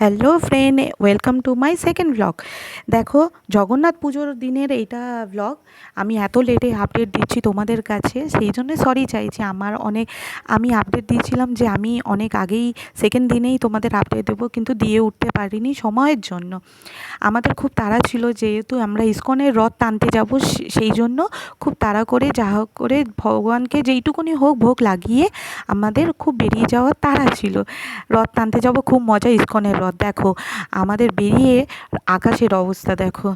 Hello friend, welcome to my second blog. দেখো, জগন্নাথ পুজোর দিনের এইটা ব্লগ। আমি এত লেটে আপডেট দিচ্ছি তোমাদের কাছে, সেই জন্য সরি চাইছি। আমি আপডেট দিয়েছিলাম যে আমি অনেক আগেই সেকেন্ড দিনেই তোমাদের আপডেট দেবো, কিন্তু দিয়ে উঠতে পারিনি সময়ের জন্য। আমাদের খুব তাড়া ছিল, যেহেতু আমরা ইস্কনের রথ টানতে যাব, সেই জন্য খুব তাড়া করে যা হোক করে ভগবানকে যেইটুকুনি হোক ভোগ লাগিয়ে আমাদের খুব বেরিয়ে যাওয়ার তাড়া ছিল। রথ টানতে যাব, খুব মজা ইস্কনের রথ। দেখো আমাদের বেরিয়ে আকাশের অবস্থা দেখো।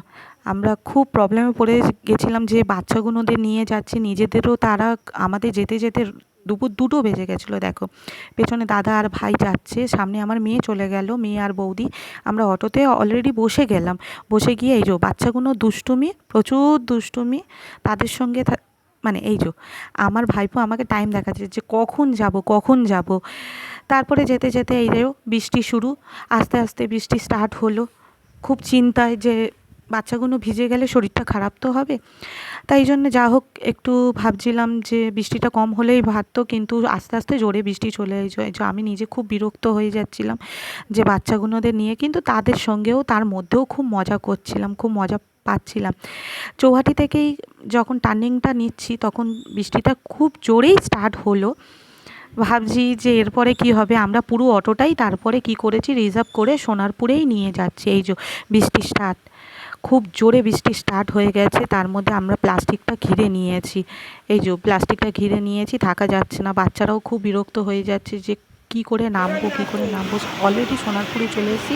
আমরা খুব প্রবলেমে পড়ে গেছিলাম যে বাচ্চাগুলোদের নিয়ে যাচ্ছে, নিজেদেরও তারা আমাদের যেতে যেতে দুপুর 2টো বেজে গেছিলো। দেখো পেছনে দাদা আর ভাই যাচ্ছে, সামনে আমার মেয়ে চলে গেল, মেয়ে আর বৌদি। আমরা অটোতে অলরেডি বসে গেলাম, বসে গিয়ে এই যে বাচ্চাগুলো দুষ্টুমি, প্রচুর দুষ্টুমি তাদের সঙ্গে। মানে এই যে আমার ভাইপো আমাকে টাইম দেখাচ্ছে যে কখন যাব কখন যাব। তারপরে যেতে যেতে এই যে বৃষ্টি শুরু, আস্তে আস্তে বৃষ্টি স্টার্ট হলো। খুব চিন্তায় যে বাচ্চাগুলো ভিজে গেলে শরীরটা খারাপ তো হবে, তাই জন্য যা হোক একটু ভাবছিলাম যে বৃষ্টিটা কম হলেই ভাবতো, কিন্তু আস্তে আস্তে জোরে বৃষ্টি চলে যায়। যে আমি নিজে খুব বিরক্ত হয়ে যাচ্ছিলাম যে বাচ্চাগুলোদের নিয়ে, কিন্তু তাদের সঙ্গেও তার মধ্যেও খুব মজা করছিলাম, খুব মজা পাচ্ছিলাম। চৌহাটি থেকেই যখন টার্নিংটা নিচ্ছি তখন বৃষ্টিটা খুব জোরেই স্টার্ট হলো। ভাবছি যে এরপরে কি হবে। আমরা পুরো অটোটাই তারপরে কি করেছি, রিজার্ভ করে সোনারপুরেই নিয়ে যাচ্ছি। এই যে বৃষ্টি স্টার্ট, খুব জোরে বৃষ্টি স্টার্ট হয়ে গেছে। তার মধ্যে আমরা প্লাস্টিকটা ঘিরে নিয়েছি, এই যে প্লাস্টিকটা ঘিরে নিয়েছি, থাকা যাচ্ছে না। বাচ্চারাও খুব বিরক্ত হয়ে যাচ্ছে যে কী করে নামবো কী করে নামবো। অলরেডি সোনারপুরে চলে এসেছি।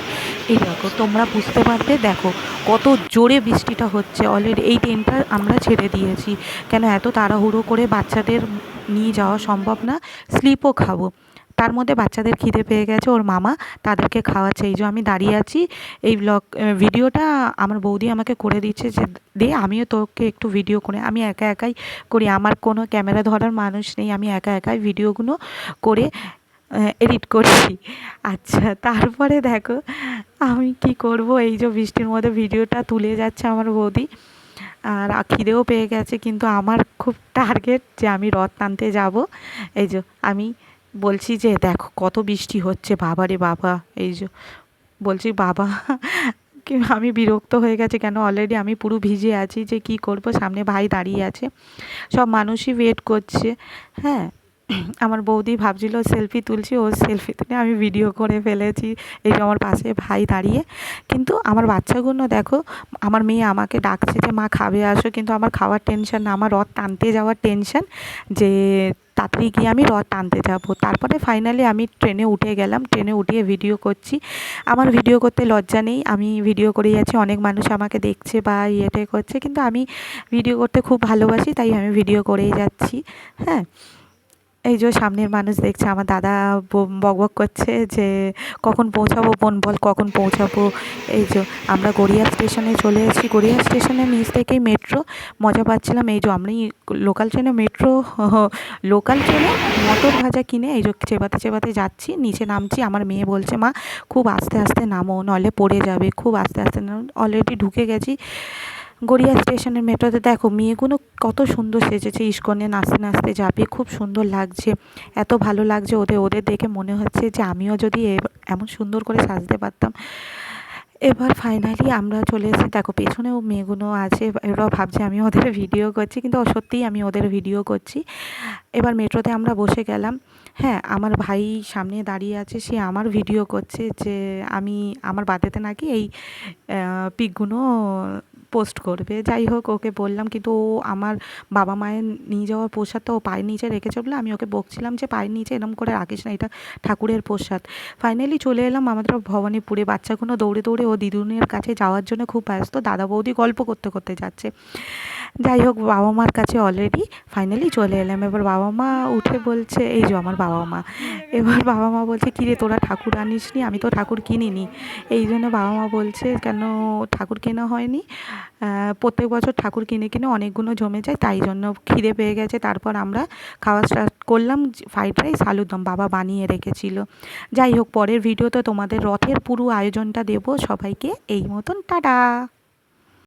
এই দেখো তোমরা বুঝতে পারবে, দেখো কত জোরে বৃষ্টিটা হচ্ছে। অলরেডি এই ট্রেনটা আমরা ছেড়ে দিয়েছি, কেন এত তাড়াহুড়ো করে বাচ্চাদের নিয়ে যাওয়া সম্ভব না, স্লিপও খাবো। তার মধ্যে বাচ্চাদের খিদে পেয়ে গেছে, ওর মামা তাদেরকে খাওয়াচ্ছে। এই যে আমি দাঁড়িয়ে আছি, এই ভিডিওটা আমার বৌদি আমাকে করে দিচ্ছে যে দে আমিও তোকে একটু ভিডিও করে। আমি একা একাই করি, আমার কোনো ক্যামেরা ধরার মানুষ নেই, আমি একা একাই ভিডিওগুলো করে এডিট করছি। আচ্ছা, তারপরে দেখো আমি কি করব, এই যে বৃষ্টির মধ্যে ভিডিওটা তুলে যাচ্ছে আমার বৌদি। আর খিদেও পেয়ে গেছে, কিন্তু আমার খুব টার্গেট যে আমি রথ টানতে যাব। এই যে আমি বলছি যে দেখো কত বৃষ্টি হচ্ছে, বাবা রে বাবা। এই যে বলছি বাবা, কি আমি বিরক্ত হয়ে গেছে, কেন অলরেডি আমি পুরো ভিজে আছি, যে কি করব। সামনে ভাই দাঁড়িয়ে আছে, সব মানুষই ওয়েট করছে। হ্যাঁ, আমার বৌদি ভাবছিল সেলফি তুলছি, ও সেলফি তুলে আমি ভিডিও করে ফেলেছি। এই যে আমার পাশে ভাই দাঁড়িয়ে। কিন্তু আমার বাচ্চাগুলো দেখো, আমার মেয়ে আমাকে ডাকছে যে মা খাবে আসো, কিন্তু আমার খাওয়ার টেনশন না, আমার রথ টানতে যাওয়ার টেনশন, যে তাড়াতাড়ি গিয়ে আমি রথ টানতে যাব। তারপরে ফাইনালি আমি ট্রেনে উঠে গেলাম, ট্রেনে উঠিয়ে ভিডিও করছি। আমার ভিডিও করতে লজ্জা নেই, আমি ভিডিও করে যাচ্ছি, অনেক মানুষ আমাকে দেখছে বা ইয়েটে করছে, কিন্তু আমি ভিডিও করতে খুব ভালোবাসি, তাই আমি ভিডিও করেই যাচ্ছি। হ্যাঁ, এই যে সামনের মানুষ দেখছে, আমার দাদা বকবক করছে যে কখন পৌঁছাবো বোন, বল কখন পৌঁছাবো। এই যে আমরা গড়িয়া স্টেশনে চলে এসেছি, গড়িয়া স্টেশনের নিচ থেকেই মেট্রো, মজা পাচ্ছিলাম। এই যে আমি লোকাল ট্রেনে লোকাল ট্রেনে মটর ভাজা কিনে এই যে চেবাতে চেবাতে যাচ্ছি, নিচে নামছি। আমার মেয়ে বলছে মা খুব আস্তে আস্তে নামো, নাহলে পড়ে যাবে, খুব আস্তে আস্তে নামো। অলরেডি ঢুকে গেছি গড়িয়া স্টেশনের মেট্রোতে। দেখো মেয়েগুলো কত সুন্দর সেজেছে, ইস্কনে নাচতে নাচতে যাবে, খুব সুন্দর লাগছে, এত ভালো লাগছে ওদের। ওদের দেখে মনে হচ্ছে যে আমিও যদি এমন সুন্দর করে সাজতে পারতাম। এবার ফাইনালি আমরা চলে এসেছি। দেখো পেছনেও মেয়েগুলো আছে, এরাও ভাবছে আমি ওদের ভিডিও করছি, কিন্তু সত্যিই আমি ওদের ভিডিও করছি। এবার মেট্রোতে আমরা বসে গেলাম। হ্যাঁ, আমার ভাই সামনে দাঁড়িয়ে আছে, সে আমার ভিডিও করছে যে আমার বার্থডেতে নাকি এই পিকগুলো পোস্ট করবে। যাই হোক ওকে বললাম, কিন্তু ও আমার বাবা মায়ের নিয়ে যাওয়ার প্রসাদটা ও পায়ের নিচে রেখেছে বলে আমি ওকে বকছিলাম যে পায়ের নিচে এরম করে রাখিস না, এটা ঠাকুরের প্রসাদ। ফাইনালি চলে এলাম আমাদের ভবানীপুরে। বাচ্চাগুলো দৌড়ে দৌড়ে ও দিদুনের কাছে যাওয়ার জন্য খুব ব্যস্ত, দাদা বৌদি গল্প করতে করতে যাচ্ছে। যাই হোক বাবা মার কাছে অলরেডি ফাইনালি চলে এলাম। এবার বাবা মা উঠে বলছে, এই যে আমার বাবা মা, এবার বাবা মা বলছে কী রে তোরা ঠাকুর আনিসনি? আমি তো ঠাকুর কিনিনি। এই জন্য বাবা মা বলছে কেন ঠাকুর কেনা হয়নি? প্রত্যেক বছর ঠাকুর কিনে কিনে অনেকগুলো জমে যায়, তাই জন্য খিদে পেয়ে গেছে। তারপর আমরা খাওয়া স্টার্ট করলাম, ফ্রাইড রাইস আলুর দম বাবা বানিয়ে রেখেছিল। যাই হোক পরের ভিডিওতে তোমাদের রথের পুরো আয়োজনটা দেবো সবাইকে। এই মতন টাটা।